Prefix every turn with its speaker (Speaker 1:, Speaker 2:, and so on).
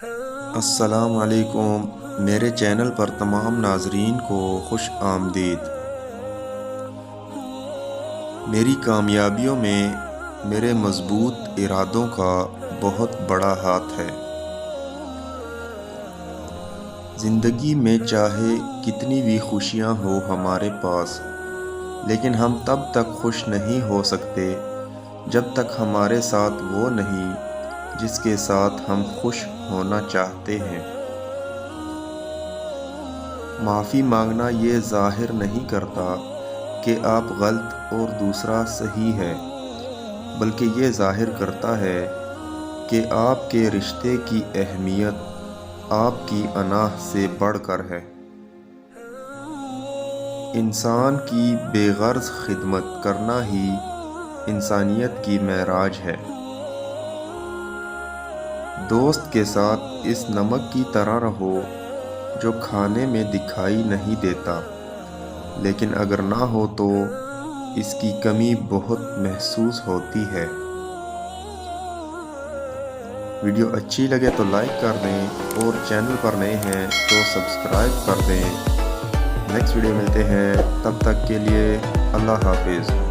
Speaker 1: السلام علیکم، میرے چینل پر تمام ناظرین کو خوش آمدید۔ میری کامیابیوں میں میرے مضبوط ارادوں کا بہت بڑا ہاتھ ہے۔ زندگی میں چاہے کتنی بھی خوشیاں ہو ہمارے پاس، لیکن ہم تب تک خوش نہیں ہو سکتے جب تک ہمارے ساتھ وہ نہیں جس کے ساتھ ہم خوش ہونا چاہتے ہیں۔ معافی مانگنا یہ ظاہر نہیں کرتا کہ آپ غلط اور دوسرا صحیح ہے، بلکہ یہ ظاہر کرتا ہے کہ آپ کے رشتے کی اہمیت آپ کی انا سے بڑھ کر ہے۔ انسان کی بے غرض خدمت کرنا ہی انسانیت کی معراج ہے۔ دوست کے ساتھ اس نمک کی طرح رہو جو کھانے میں دکھائی نہیں دیتا، لیکن اگر نہ ہو تو اس کی کمی بہت محسوس ہوتی ہے۔ ویڈیو اچھی لگے تو لائک کر دیں اور چینل پر نئے ہیں تو سبسکرائب کر دیں۔ نیکسٹ ویڈیو ملتے ہیں، تب تک کے لیے اللہ حافظ۔